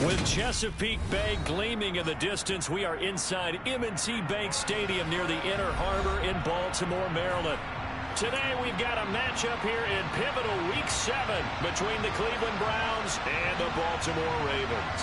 With Chesapeake Bay gleaming in the distance, we are inside M&T Bank Stadium near the Inner Harbor in Baltimore, Maryland. Today we've got a matchup here in pivotal Week 7 between the Cleveland Browns and the Baltimore Ravens.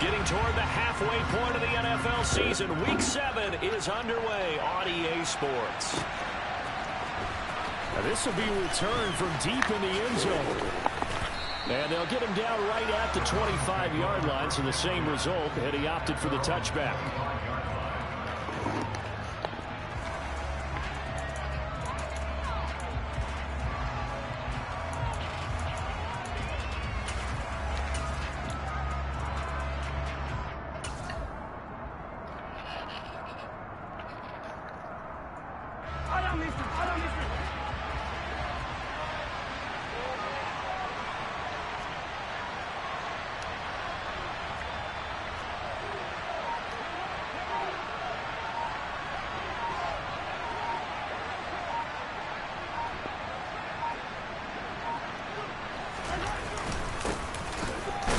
Getting toward the halfway point of the NFL season, Week 7 is underway on EA Sports. Now this will be a return from deep in the end zone. And they'll get him down right at the 25-yard line, so the same result, and he opted for the touchback.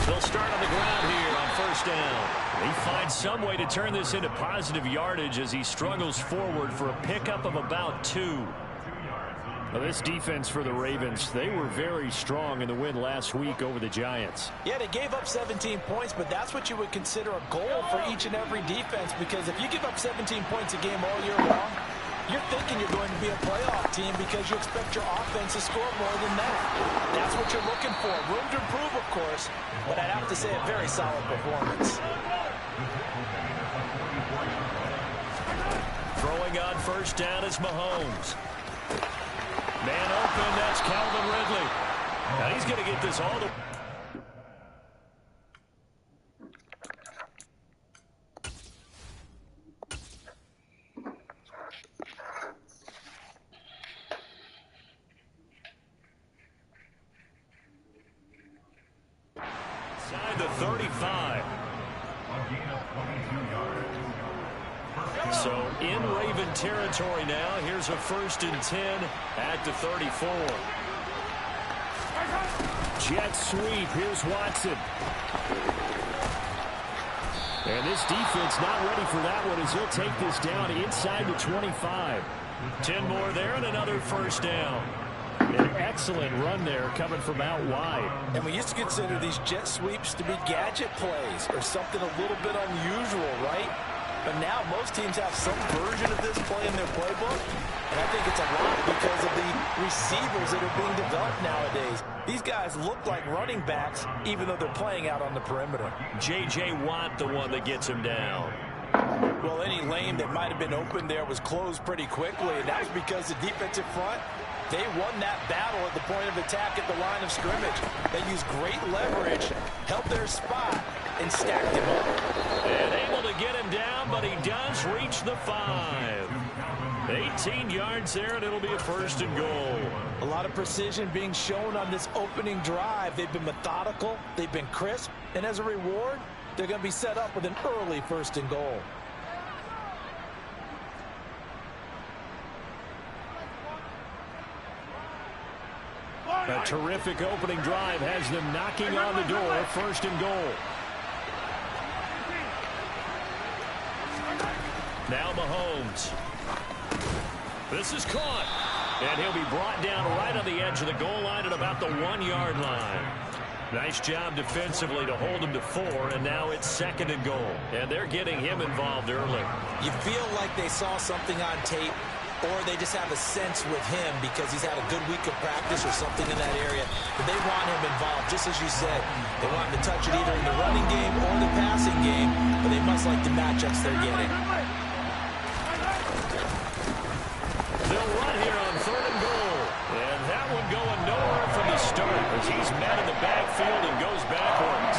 They'll start on the ground here on first down. He finds some way to turn this into positive yardage as he struggles forward for a pickup of about 2. Now this defense for the Ravens, they were very strong in the win last week over the Giants. Yeah, they gave up 17 points, but that's what you would consider a goal for each and every defense, because if you give up 17 points a game all year long, you're thinking you're going to be a playoff team because you expect your offense to score more than that. That's what you're looking for. Room to improve, of course, but I'd have to say a very solid performance. Throwing on first down is Mahomes. Man open, that's Calvin Ridley. Now he's going to get this all the... Inside the 35. So in Raven territory now. Here's a 1st and 10 at the 34. Jet sweep. Here's Watson. And this defense not ready for that one as he'll take this down inside the 25. 10 more there and another first down. An excellent run there coming from out wide. And we used to consider these jet sweeps to be gadget plays or something a little bit unusual, right? But now most teams have some version of this play in their playbook. And I think it's a lot because of the receivers that are being developed nowadays. These guys look like running backs even though they're playing out on the perimeter. J.J. Watt, the one that gets him down. Well, any lane that might have been open there was closed pretty quickly. And that was because the defensive front, they won that battle at the point of attack at the line of scrimmage. They used great leverage, held their spot, and stacked him up. And able to get him down, but he does reach the 5. 18 yards there, and it'll be a 1st and goal. A lot of precision being shown on this opening drive. They've been methodical, they've been crisp, and as a reward, they're going to be set up with an early 1st and goal. A terrific opening drive has them knocking on the door. 1st and goal. Now Mahomes. This is caught. And he'll be brought down right on the edge of the goal line at about the 1-yard line. Nice job defensively to hold him to 4, and now it's 2nd and goal. And they're getting him involved early. You feel like they saw something on tape, or they just have a sense with him because he's had a good week of practice or something in that area. But they want him involved, just as you said. They want him to touch it either in the running game or the passing game, but they must like the matchups they're getting. They'll run here on 3rd and goal. And that one going nowhere from the start as he's met in the backfield and goes backwards.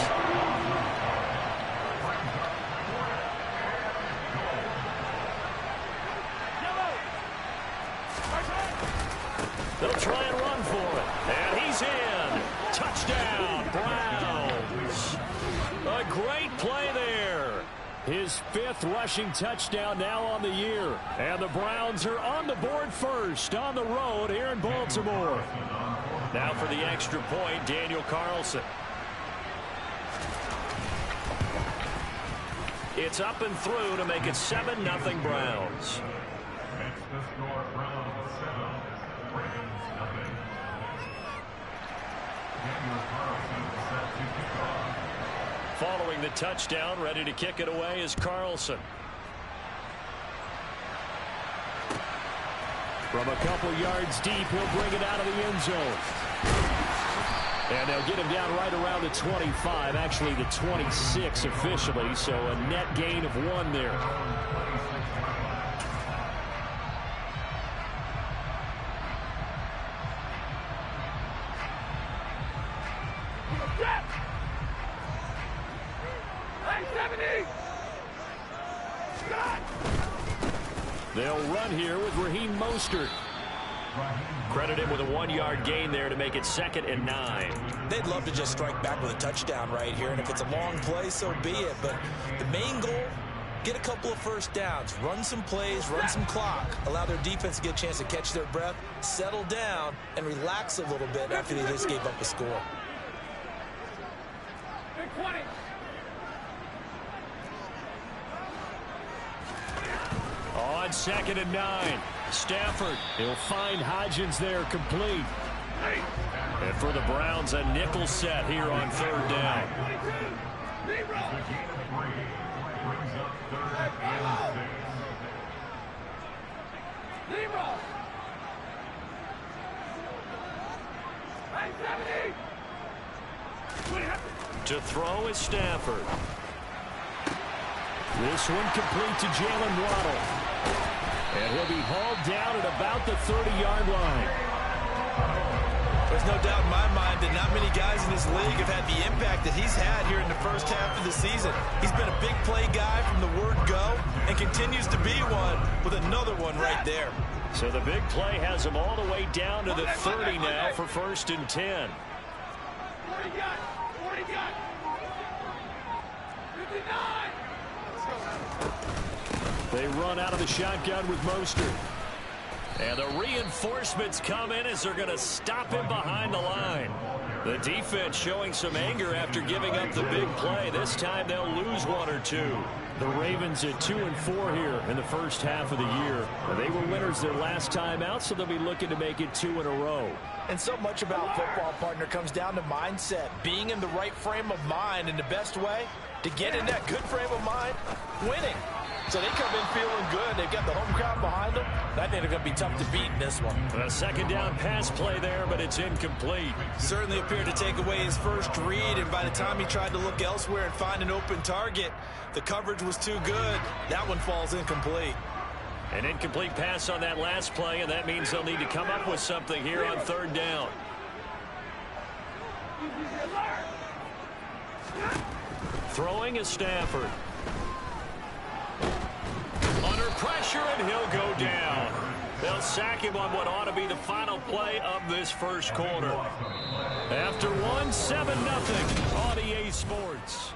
They'll try and run for it. And he's in. Touchdown, Browns. A great play there. His 5th rushing touchdown now on the year. And the Browns are on the board first on the road here in Baltimore. Now for the extra point, Daniel Carlson. It's up and through to make it 7-0 Browns. Following the touchdown, ready to kick it away is Carlson. From a couple yards deep, he'll bring it out of the end zone. And they'll get him down right around the 25, actually the 26 officially, so a net gain of 1 there. They'll run here with Raheem Mostert. Credit him with a 1-yard gain there to make it 2nd and 9. They'd love to just strike back with a touchdown right here, and if it's a long play, so be it. But the main goal, get a couple of first downs, run some plays, run some clock, allow their defense to get a chance to catch their breath, settle down, and relax a little bit after they just gave up a score. On 2nd and 9, Stafford. He'll find Hodgins there complete. And for the Browns, a nickel set here on 3rd down. To throw is Stafford. This one complete to Jalen Waddle. And he'll be hauled down at about the 30-yard line. There's no doubt in my mind that not many guys in this league have had the impact that he's had here in the first half of the season. He's been a big play guy from the word go and continues to be one with another one right there. So the big play has him all the way down to the 30 now for 1st and 10. They run out of the shotgun with Mostert. And the reinforcements come in as they're going to stop him behind the line. The defense showing some anger after giving up the big play. This time they'll lose 1 or 2. The Ravens at 2-4 here in the first half of the year. They were winners their last time out, so they'll be looking to make it 2 in a row. And so much about football, partner, comes down to mindset. Being in the right frame of mind, and the best way to get in that good frame of mind, winning. So they come in feeling good. They've got the home crowd behind them. I think they're going to be tough to beat in this one. A 2nd down pass play there, but it's incomplete. Certainly appeared to take away his first read, and by the time he tried to look elsewhere and find an open target, the coverage was too good. That one falls incomplete. An incomplete pass on that last play, and that means they'll need to come up with something here on 3rd down. Throwing is Stafford. Under pressure, and he'll go down. They'll sack him on what ought to be the final play of this first quarter. After 1, 7-0 on EA Sports.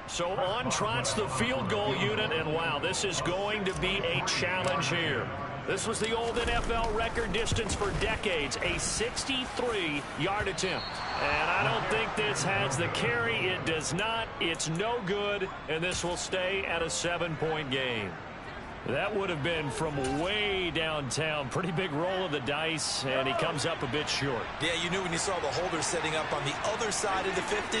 So on trots the field goal unit, and wow, this is going to be a challenge here. This was the old NFL record distance for decades, a 63-yard attempt. And I don't think this has the carry. It does not. It's no good, and this will stay at a 7-point game. That would have been from way downtown. Pretty big roll of the dice, and he comes up a bit short. Yeah, you knew when you saw the holder setting up on the other side of the 50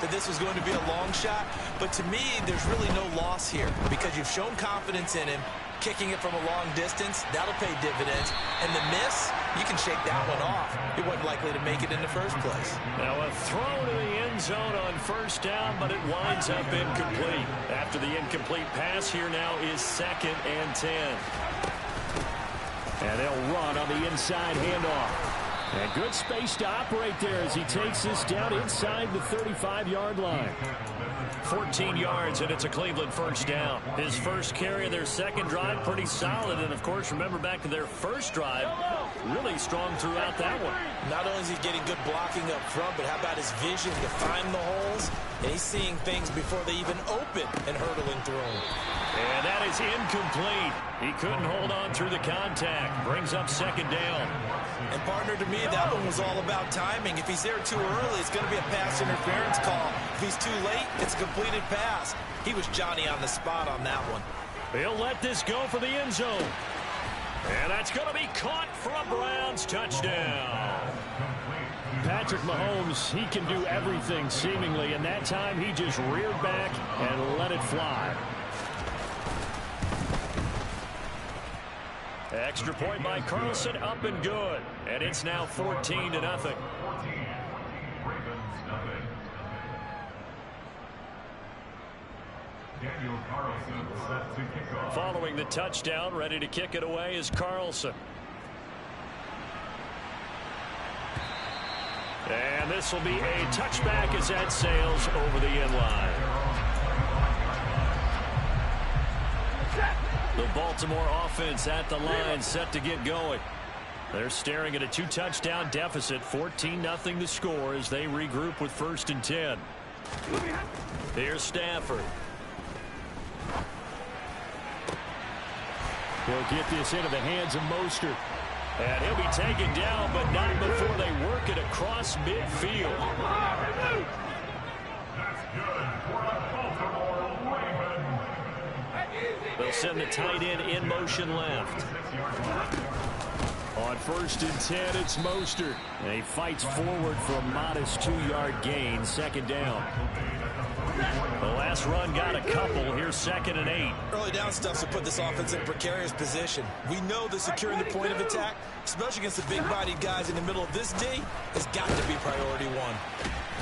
that this was going to be a long shot. But to me, there's really no loss here because you've shown confidence in him. Kicking it from a long distance, that'll pay dividends. And the miss, you can shake that one off. He wasn't likely to make it in the first place. Now a throw to the end zone on 1st down, but it winds up incomplete. After the incomplete pass, here now is 2nd and 10. And they'll run on the inside handoff. And good space to operate there as he takes this down inside the 35-yard line. 14 yards, and it's a Cleveland 1st down. His first carry of their second drive, pretty solid. And, of course, remember back to their first drive, really strong throughout that one. Not only is he getting good blocking up front, but how about his vision to find the holes? And he's seeing things before they even open and hurtling through them. And that is incomplete. He couldn't hold on through the contact. Brings up second down. And partner, to me, that one was all about timing. If he's there too early, it's going to be a pass interference call. If he's too late, it's a completed pass. He was Johnny on the spot on that one. He'll let this go for the end zone. And that's going to be caught for a Browns touchdown. Patrick Mahomes, he can do everything seemingly, and that time he just reared back and let it fly. Extra point by Carlson, up and good. And it's now 14-0. Following the touchdown, ready to kick it away is Carlson. And this will be a touchback as that sails over the end line. The Baltimore offense at the line, set to get going. They're staring at a 2-touchdown deficit, 14-0 the score as they regroup with 1st and 10. Here's Stafford. He'll get this into the hands of Mostert. And he'll be taken down, but not before they work it across midfield. They'll send the tight end in motion left. On 1st and 10, it's Mostert. And he fights forward for a modest 2-yard gain, 2nd down. The last run got a couple. Here's 2nd and 8. Early down stuff to put this offense in a precarious position. We know that securing the point of attack, especially against the big-bodied guys in the middle of this D, has got to be priority one.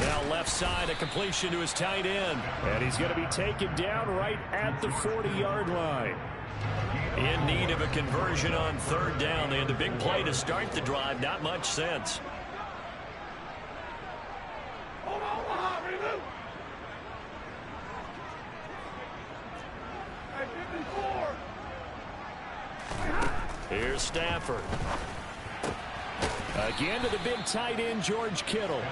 Now left side, a completion to his tight end. And he's going to be taken down right at the 40-yard line. In need of a conversion on 3rd down. They had the big play to start the drive. Not much sense. Here's Stafford. Again to the big tight end, George Kittle.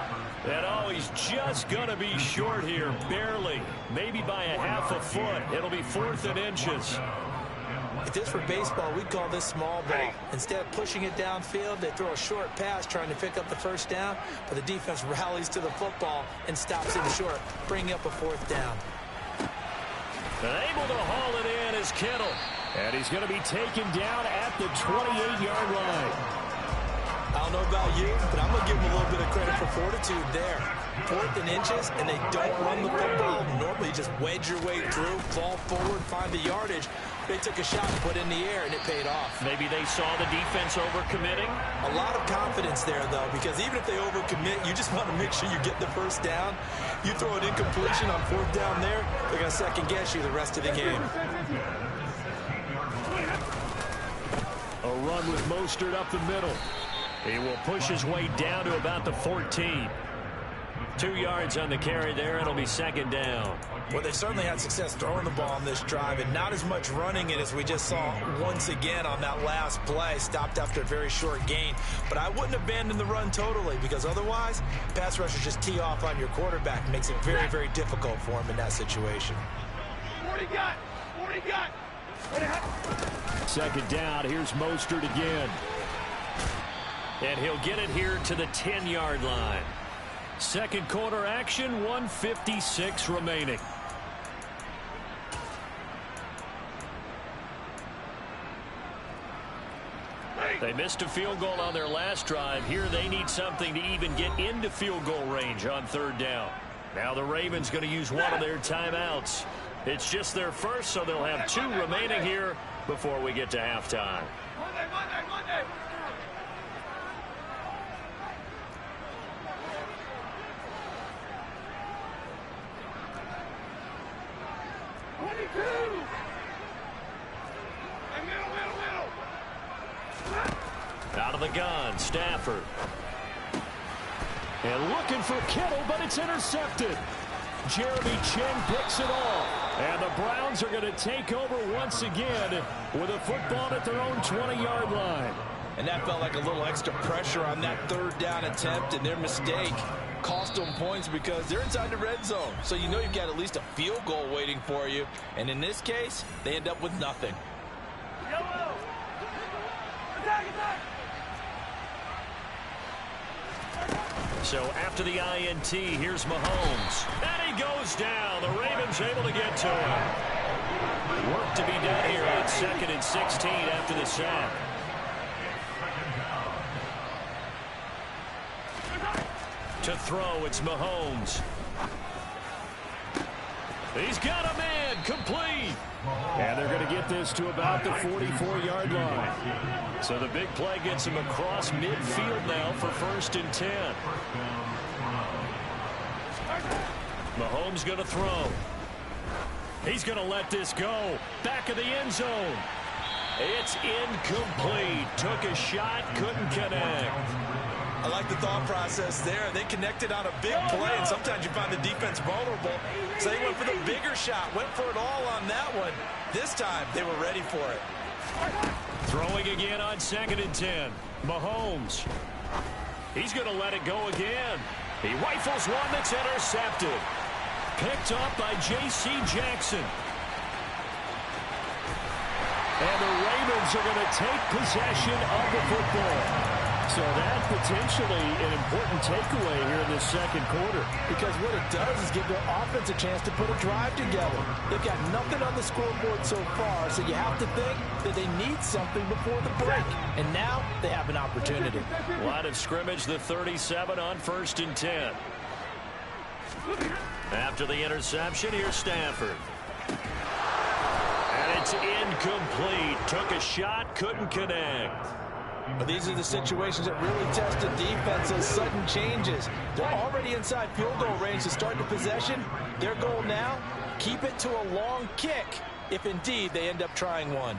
And oh, he's just going to be short here, barely. Maybe by a half a foot. It'll be 4th and inches. If this were baseball, we'd call this small ball. Instead of pushing it downfield, they throw a short pass trying to pick up the 1st down, but the defense rallies to the football and stops him short, bringing up a 4th down. And able to haul it in is Kittle. And he's going to be taken down at the 28-yard line. I don't know about you, but I'm going to give them a little bit of credit for fortitude there. 4th and inches, and they don't run the football. Normally, you just wedge your way through, fall forward, find the yardage. They took a shot and put it in the air, and it paid off. Maybe they saw the defense overcommitting. A lot of confidence there, though, because even if they overcommit, you just want to make sure you get the 1st down. You throw an incompletion on 4th down there, they're going to second-guess you the rest of the game. A run with Mostert up the middle. He will push his way down to about the 14. 2 yards on the carry there. It'll be 2nd down. Well, they certainly had success throwing the ball on this drive, and not as much running it as we just saw once again on that last play. Stopped after a very short gain. But I wouldn't abandon the run totally, because otherwise, pass rushers just tee off on your quarterback. Makes it very, very difficult for him in that situation. 40 got! 40 got! 2nd down. Here's Mostert again. And he'll get it here to the 10-yard line. 2nd quarter action, 1:56 remaining. They missed a field goal on their last drive. Here they need something to even get into field goal range on 3rd down. Now the Ravens going to use one of their timeouts. It's just their first, so they'll have 2 remaining here before we get to halftime. Monday! Out of the gun, Stafford. And looking for Kittle, but it's intercepted. Jeremy Chinn picks it off. And the Browns are going to take over once again with a football at their own 20-yard line. And that felt like a little extra pressure on that third down attempt, and their mistake cost them points because they're inside the red zone. So you know you've got at least a field goal waiting for you. And in this case, they end up with nothing. Yellow. Attack, attack. So after the INT, here's Mahomes. And he goes down. The Ravens able to get to him. Work to be done here on 2nd and 16 after the sack. To throw, it's Mahomes. He's got a man, complete. And they're going to get this to about the 44-yard line. So the big play gets him across midfield now for 1st and 10. Mahomes going to throw. He's going to let this go. Back of the end zone. It's incomplete. Took a shot, couldn't connect. I like the thought process there. They connected on a big play, and sometimes you find the defense vulnerable. So they went for the bigger shot, went for it all on that one. This time, they were ready for it. Throwing again on 2nd and 10. Mahomes. He's going to let it go again. He rifles one that's intercepted. Picked up by J.C. Jackson. And the Ravens are going to take possession of the football. So that potentially an important takeaway here in this second quarter. Because what it does is give their offense a chance to put a drive together. They've got nothing on the scoreboard so far, so you have to think that they need something before the break. And now they have an opportunity. Line of scrimmage, the 37 on 1st and 10. After the interception, here's Stafford. And it's incomplete. Took a shot, couldn't connect. But these are the situations that really test the defense, those sudden changes. They're already inside field goal range to start the possession. Their goal now, keep it to a long kick, if indeed they end up trying one.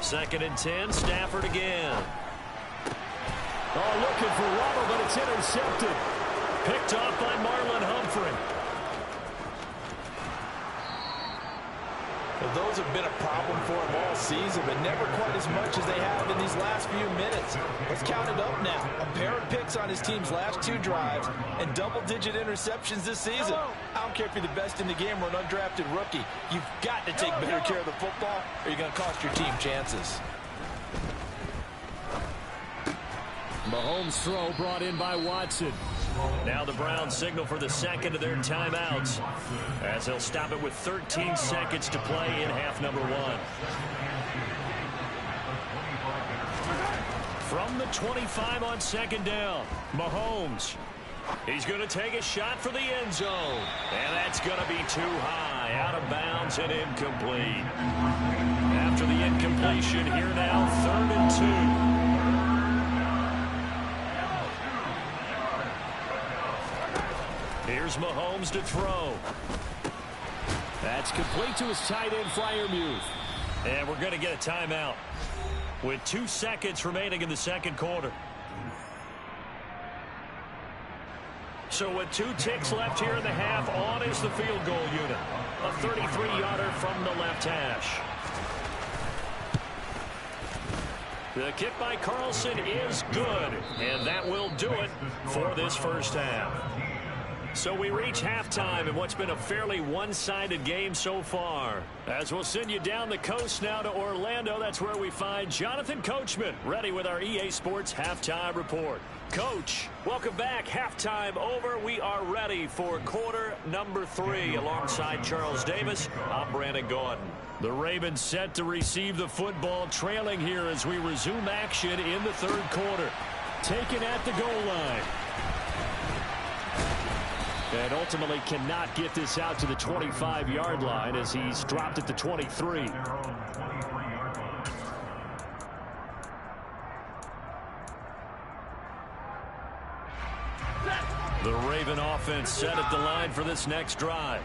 2nd and 10, Stafford again. Oh, looking for Waddle, but it's intercepted. Picked off by Marlon Humphrey. Well, those have been a problem for him all season, but never quite as much as they have in these last few minutes. Let's count it up now. A pair of picks on his team's last 2 drives and double-digit interceptions this season. I don't care if you're the best in the game or an undrafted rookie. You've got to take better care of the football or you're going to cost your team chances. Mahomes' throw brought in by Watson. Now the Browns signal for the second of their timeouts as they'll stop it with 13 seconds to play in half number 1. From the 25 on 2nd down, Mahomes. He's going to take a shot for the end zone. And that's going to be too high, out of bounds and incomplete. After the incompletion, here now, 3rd and 2. Here's Mahomes to throw. That's complete to his tight end, Freiermuth. And we're going to get a timeout with 2 seconds remaining in the second quarter. So with 2 ticks left here in the half, on is the field goal unit. A 33-yarder from the left hash. The kick by Carlson is good, and that will do it for this first half. So we reach halftime in what's been a fairly one-sided game so far. As we'll send you down the coast now to Orlando, that's where we find Jonathan Coachman, ready with our EA Sports Halftime Report. Coach, welcome back. Halftime over. We are ready for quarter number 3. Alongside Charles Davis, I'm Brandon Gordon. The Ravens set to receive the football, trailing here as we resume action in the third quarter. Taken at the goal line. And ultimately cannot get this out to the 25-yard line as he's dropped at the 23. The Raven offense set at the line for this next drive.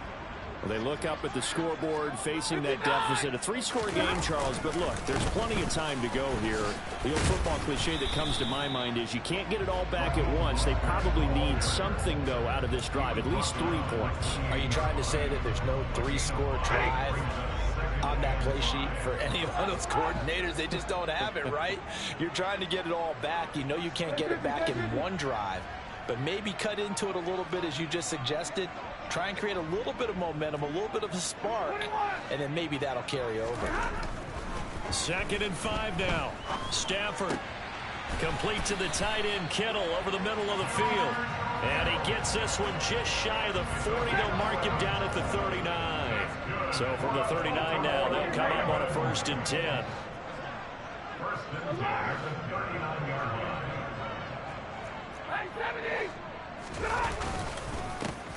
Well, they look up at the scoreboard facing that deficit. A 3-score game, Charles, but look, there's plenty of time to go here. The old football cliche that comes to my mind is you can't get it all back at once. They probably need something, though, out of this drive, at least 3 points. Are you trying to say that there's no 3-score drive on that play sheet for any of those coordinators. They just don't have it, right? You're trying to get it all back. You know you can't get it back in one drive, but maybe cut into it a little bit as you just suggested. Try and create a little bit of momentum, a little bit of a spark, and then maybe that'll carry over. 2nd and 5 now. Stafford complete to the tight end, Kittle, over the middle of the field. And he gets this one just shy of the 40. They'll mark him down at the 39. So from the 39 now, they'll come up on a 1st and 10.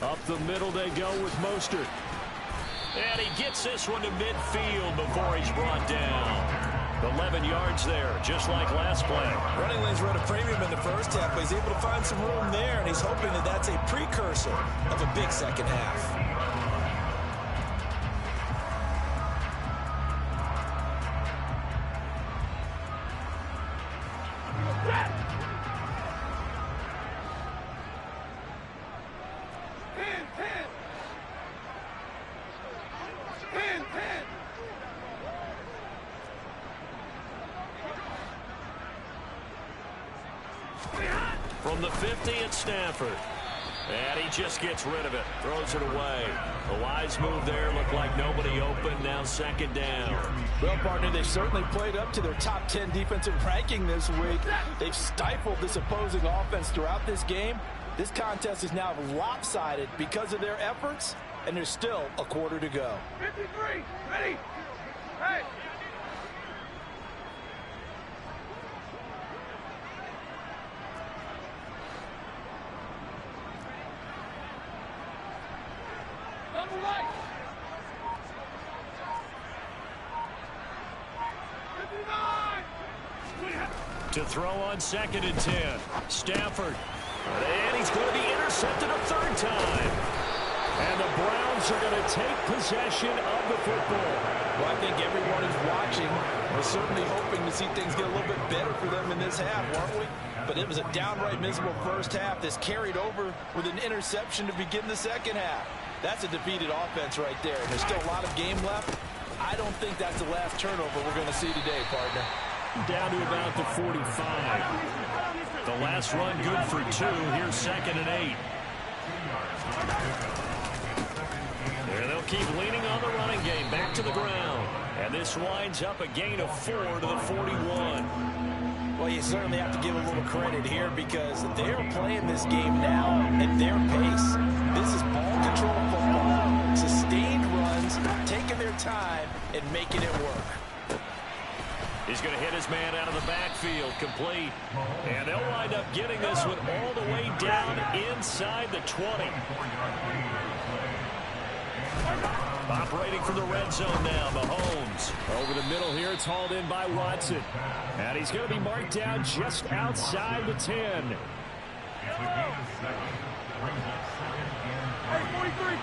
Up the middle they go with Mostert. And he gets this one to midfield before he's brought down. 11 yards there, just like last play. Running lanes were at a premium in the first half, but he's able to find some room there, and he's hoping that that's a precursor of a big second half. From the 50 at Stafford. And he just gets rid of it. Throws it away. A wise move there. Looked like nobody open. Now 2nd down. Well, partner, they certainly played up to their top 10 defensive ranking this week. They've stifled this opposing offense throughout this game. This contest is now lopsided because of their efforts, and there's still a quarter to go. 53, ready? Hey! To throw on 2nd and 10. Stafford. And he's going to be intercepted a 3rd time. And the Browns are going to take possession of the football. Well, I think everyone who's watching was certainly hoping to see things get a little bit better for them in this half, weren't we? But it was a downright miserable first half that's carried over with an interception to begin the second half. That's a defeated offense right there, and there's still a lot of game left. I don't think that's the last turnover we're going to see today, partner. Down to about the 45. The last run good for 2. Here's 2nd and 8. And they'll keep leaning on the running game. Back to the ground. And this winds up a gain of 4 to the 41. Well, you certainly have to give a little credit here because they're playing this game now at their pace. This is ball control football, sustained runs, taking their time and making it work. He's going to hit his man out of the backfield, complete. And they'll wind up getting this one all the way down inside the 20. Operating from the red zone now, Mahomes. Over the middle here, it's hauled in by Watson. And he's going to be marked down just outside the 10. Hey, 43,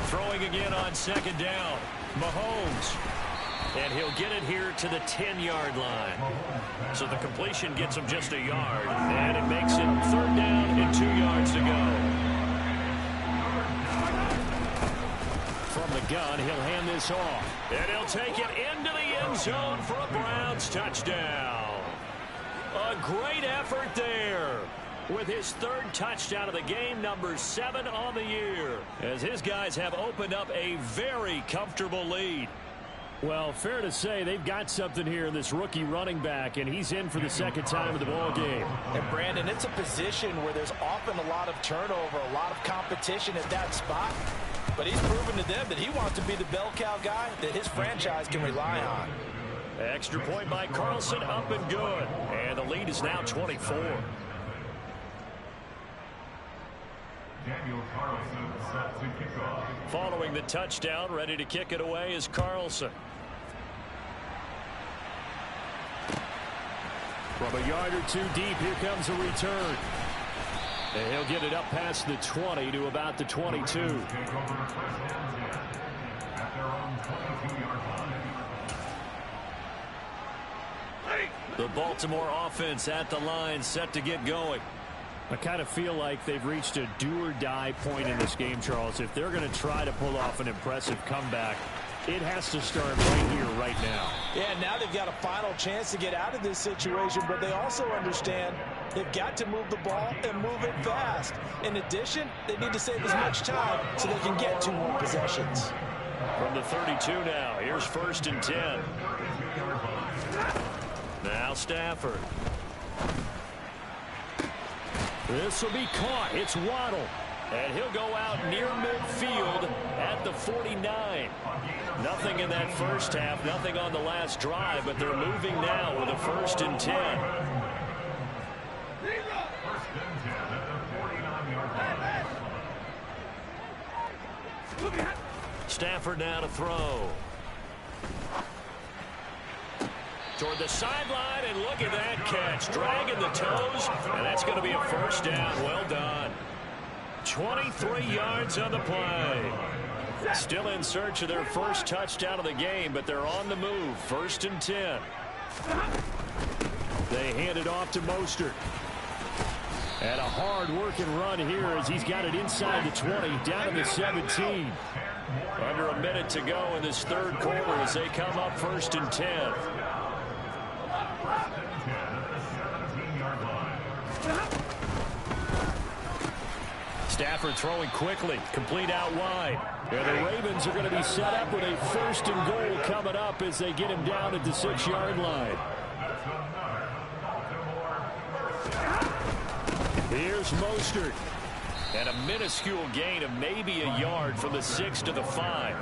15. Throwing again on 2nd down. Mahomes. And he'll get it here to the 10-yard line. So the completion gets him just a yard. And it makes it 3rd down and 2 yards to go. From the gun, he'll hand this off. And he'll take it into the end zone for a Browns touchdown. A great effort there. With his 3rd touchdown of the game, number 7 on the year. As his guys have opened up a very comfortable lead. Well, fair to say they've got something here in this rookie running back, and he's in for the 2nd time of the ball game. And, Brandon, it's a position where there's often a lot of turnover, a lot of competition at that spot. But he's proven to them that he wants to be the bell cow guy that his franchise can rely on. Extra point by Carlson, up and good. And the lead is now 24. Daniel Carlson set to kick off. Following the touchdown, ready to kick it away is Carlson. From a yard or 2 deep, here comes a return. And he'll get it up past the 20 to about the 22. At their own 22-yard line. The Baltimore offense at the line, set to get going. I kind of feel like they've reached a do-or-die point in this game, Charles. If they're going to try to pull off an impressive comeback, It has to start right here, right now. Yeah, now they've got a final chance to get out of this situation, but they also understand they've got to move the ball and move it fast. In addition, they need to save as much time so they can get 2 more possessions. From the 32 now, here's 1st and 10. Now Stafford. This will be caught. It's Waddle. And he'll go out near midfield at the 49. Nothing in that first half, nothing on the last drive, but they're moving now with a 1st and 10. Stafford now to throw. Toward the sideline, and look at that catch. Dragging the toes, and that's going to be a 1st down. Well done. 23 yards on the play. Still in search of their first touchdown of the game, but they're on the move. 1st and 10. They hand it off to Mostert. And a hard-working run here as he's got it inside the 20, down to the 17. Under a minute to go in this 3rd quarter as they come up 1st and 10. Stafford throwing quickly, complete out wide. And the Ravens are going to be set up with a 1st and goal coming up as they get him down at the 6-yard line. Here's Mostert. And a minuscule gain of maybe a yard from the 6 to the 5.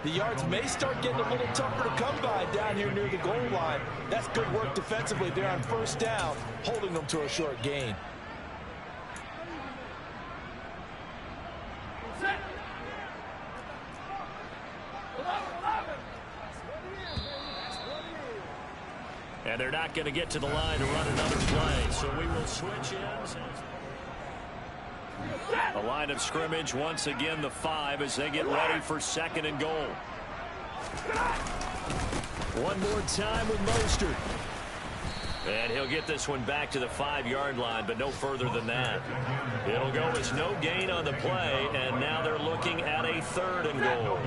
The yards may start getting a little tougher to come by down here near the goal line. That's good work defensively there on 1st down, holding them to a short gain. And they're not going to get to the line to run another play, so we will switch ends. A line of scrimmage, once again the 5 as they get ready for 2nd and goal. One more time with Mostert. And he'll get this one back to the 5-yard line, but no further than that. It'll go as no gain on the play, and now they're looking at a 3rd and goal.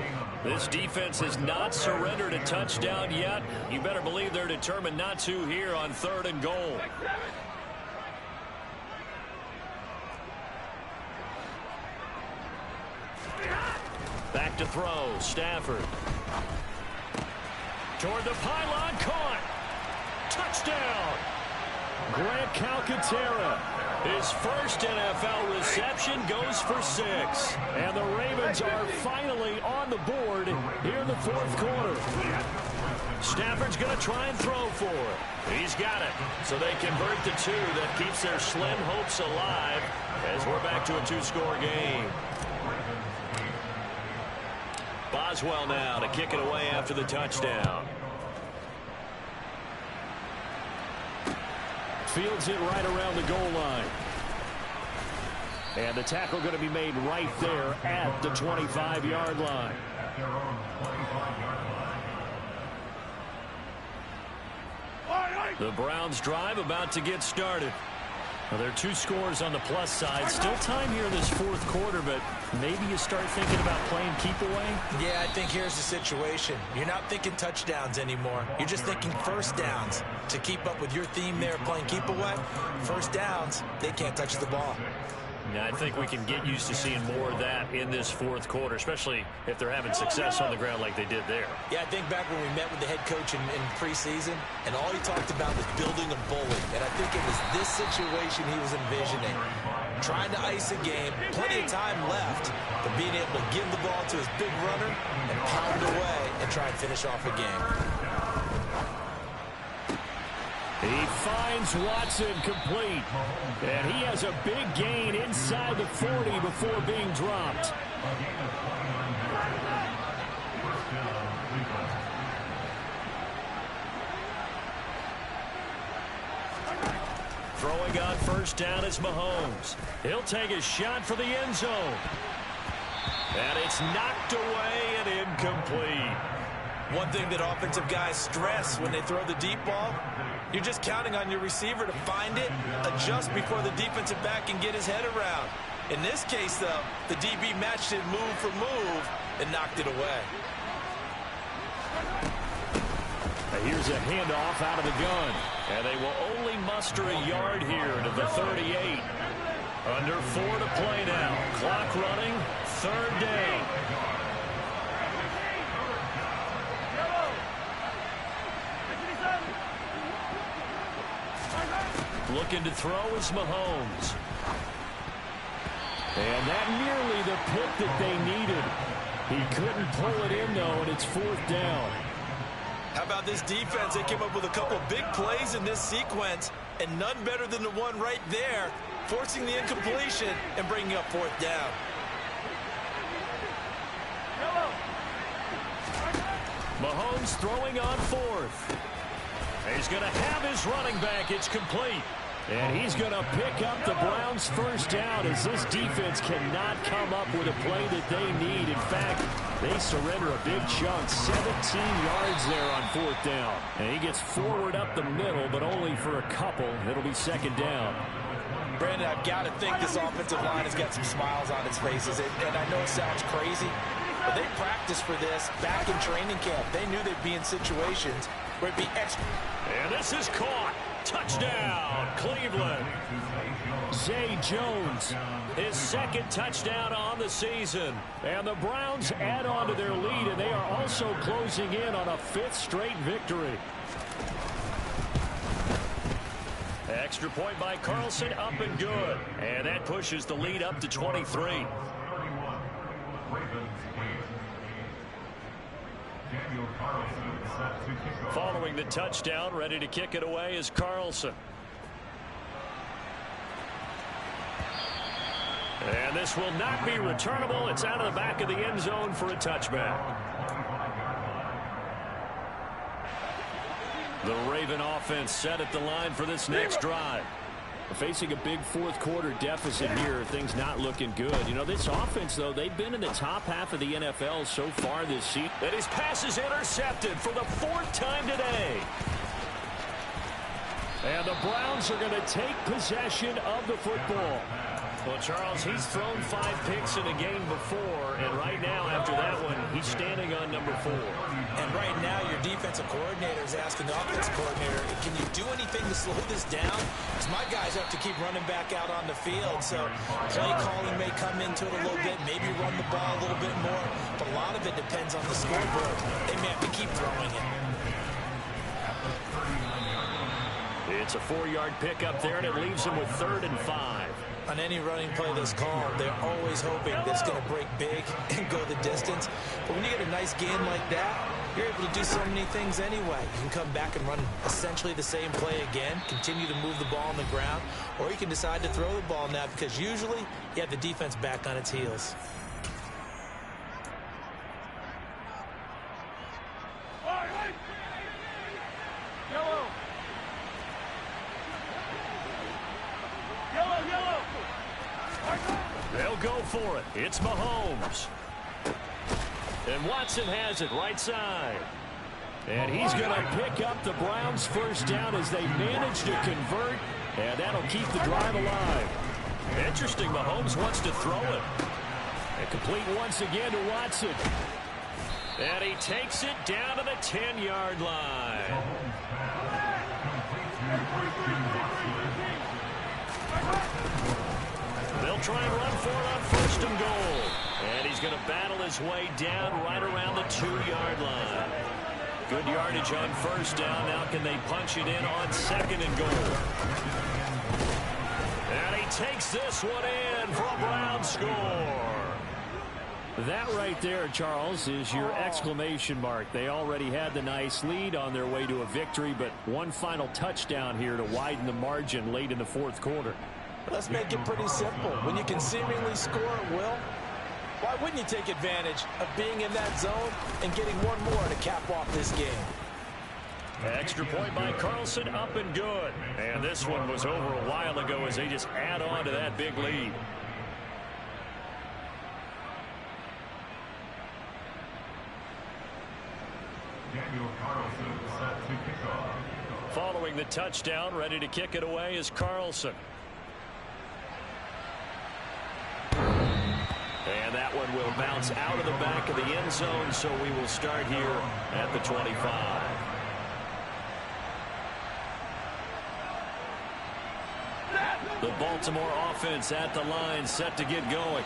This defense has not surrendered a touchdown yet. You better believe they're determined not to here on 3rd and goal. Back to throw, Stafford. Toward the pylon, caught. Touchdown. Grant Calcaterra. His first NFL reception goes for 6. And the Ravens are finally on the board here in the 4th quarter. Stafford's going to try and throw for it. He's got it. So they convert the 2. That keeps their slim hopes alive as we're back to a 2-score game. Boswell now to kick it away after the touchdown. Fields it right around the goal line. And the tackle going to be made right there at the 25-yard line. The Browns drive about to get started. Well, there are 2 scores on the plus side. Still time here in this 4th quarter, but maybe you start thinking about playing keep away? Yeah, I think here's the situation. You're not thinking touchdowns anymore. You're just thinking 1st downs. To keep up with your theme there, playing keep away, 1st downs, they can't touch the ball. Yeah, I think we can get used to seeing more of that in this 4th quarter, especially if they're having success on the ground like they did there. Yeah, I think back when we met with the head coach in preseason, and all he talked about was building a bully. And I think it was this situation he was envisioning. Trying to ice a game, plenty of time left, but being able to give the ball to his big runner and pound away and try and finish off a game. He finds Watson complete. And he has a big gain inside the 40 before being dropped. Throwing on 1st down is Mahomes. He'll take a shot for the end zone. And it's knocked away and incomplete. One thing that offensive guys stress when they throw the deep ball, you're just counting on your receiver to find it, adjust before the defensive back can get his head around. In this case, though, the DB matched it move for move and knocked it away. Here's a handoff out of the gun. And they will only muster a yard here to the 38. Under 4 to play now. Clock running. 3rd down. Looking to throw is Mahomes. And that nearly the pick that they needed. He couldn't pull it in, though, and it's 4th down. How about this defense? They came up with a couple big plays in this sequence, and none better than the one right there, forcing the incompletion and bringing up 4th down. Mahomes throwing on 4th. He's going to have his running back. It's complete. And he's going to pick up the Browns' 1st down as this defense cannot come up with a play that they need. In fact, they surrender a big chunk, 17 yards there on 4th down. And he gets forward up the middle, but only for a couple. It'll be 2nd down. Brandon, I've got to think this offensive line has got some smiles on its faces. And I know it sounds crazy, but they practiced for this back in training camp. They knew they'd be in situations where it'd be extra. And this is caught. Touchdown, Cleveland. Zay Jones, his 2nd touchdown on the season. And the Browns add on to their lead, and they are also closing in on a 5th straight victory. Extra point by Carlson, up and good. And that pushes the lead up to 23. Following the touchdown, ready to kick it away is Carlson. And this will not be returnable. It's out of the back of the end zone for a touchback. The Raven offense set at the line for this next drive. Facing a big 4th quarter deficit here, things not looking good. You know, this offense, though, they've been in the top half of the NFL so far this season. And his pass is intercepted for the 4th time today. And the Browns are going to take possession of the football. Well, Charles, he's thrown 5 picks in a game before, and right now, after that one, he's standing on number 4. And right now, your defensive coordinator is asking the offensive coordinator, can you do anything to slow this down? Because my guys have to keep running back out on the field, so play calling may come into it a little bit, maybe run the ball a little bit more, but a lot of it depends on the scoreboard. They may have to keep throwing it. It's a 4-yard pickup there, and it leaves them with 3rd and 5. On any running play that's called, they're always hoping that it's going to break big and go the distance. But when you get a nice gain like that, you're able to do so many things anyway. You can come back and run essentially the same play again, continue to move the ball on the ground, or you can decide to throw the ball now because usually you have the defense back on its heels. They'll go for it. It's Mahomes. And Watson has it right side. And he's going to pick up the Browns' 1st down as they manage to convert, and that'll keep the drive alive. Interesting, Mahomes wants to throw it. And complete once again to Watson. And he takes it down to the 10-yard line. They'll try and run for it on 1st and goal. And he's going to battle his way down right around the 2-yard line. Good yardage on 1st down. Now can they punch it in on 2nd and goal? And he takes this one in for a Brown score. That right there, Charles, is your exclamation mark. They already had the nice lead on their way to a victory, but one final touchdown here to widen the margin late in the 4th quarter. Let's make it pretty simple. When you can seemingly score at will, why wouldn't you take advantage of being in that zone and getting one more to cap off this game? Extra point by Carlson, up and good. And this one was over a while ago as they just add on to that big lead. Daniel Carlson set to kick off. Following the touchdown, ready to kick it away is Carlson. And that one will bounce out of the back of the end zone, so we will start here at the 25. The Baltimore offense at the line, set to get going.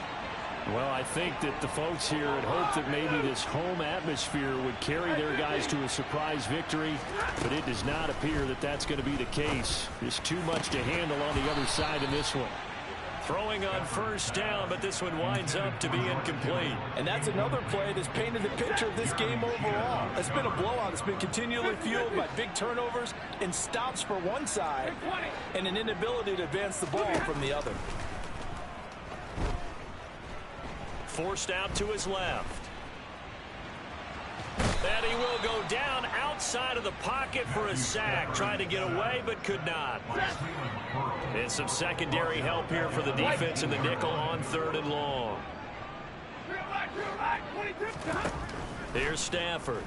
Well, I think that the folks here had hoped that maybe this home atmosphere would carry their guys to a surprise victory, but it does not appear that that's going to be the case. There's too much to handle on the other side in this one. Throwing on first down, but this one winds up to be incomplete. And that's another play that's painted the picture of this game overall. It's been a blowout. It's been continually fueled by big turnovers and stops for one side and an inability to advance the ball from the other. Forced out to his left. And he will go down outside of the pocket for a sack. Tried to get away, but could not. And some secondary help here for the defense in the nickel on 3rd and long. Here's Stafford.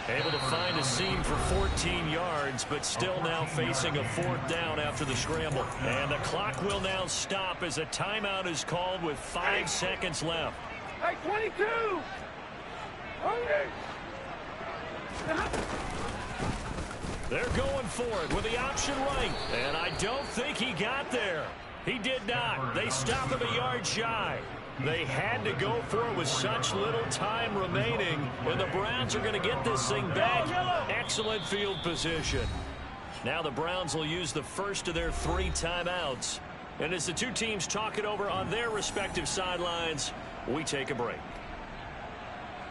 Able to find a seam for 14 yards, but still now facing a 4th down after the scramble. And the clock will now stop as a timeout is called with 5 seconds left. Hey, 22! They're going for it with the option right. And I don't think he got there. He did not. They stop him a yard shy. They had to go for it with such little time remaining, and the Browns are going to get this thing back. Excellent field position. Now the Browns will use the first of their 3 timeouts. And as the two teams talk it over on their respective sidelines, we take a break.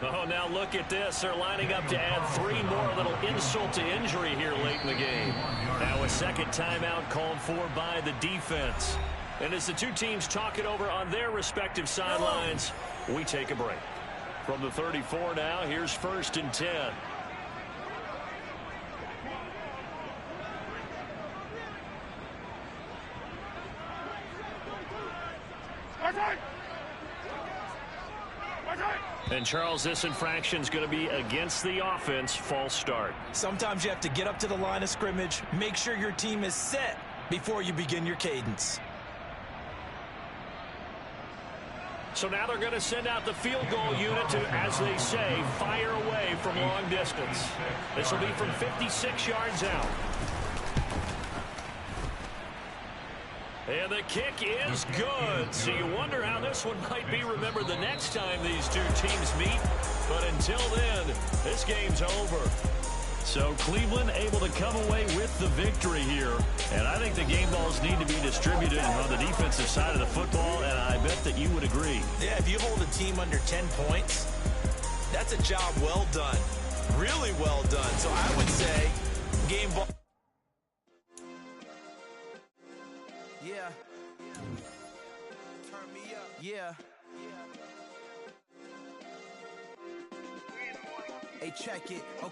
Oh, now look at this. They're lining up to add 3 more, a little insult to injury here late in the game. Now a second timeout called for by the defense. And as the two teams talk it over on their respective sidelines, we take a break. From the 34 now, here's 1st and 10. And Charles, this infraction is going to be against the offense. False start. Sometimes you have to get up to the line of scrimmage, make sure your team is set before you begin your cadence. So now they're going to send out the field goal unit to, as they say, fire away from long distance. This will be from 56 yards out. And the kick is good. So you wonder how this one might be remembered the next time these two teams meet. But until then, this game's over. So Cleveland able to come away with the victory here. And I think the game balls need to be distributed on the defensive side of the football, and I bet that you would agree. Yeah, if you hold a team under 10 points, that's a job well done. Really well done. So I would say game ball. Yeah. Turn me up. Yeah. Hey, check it. Okay.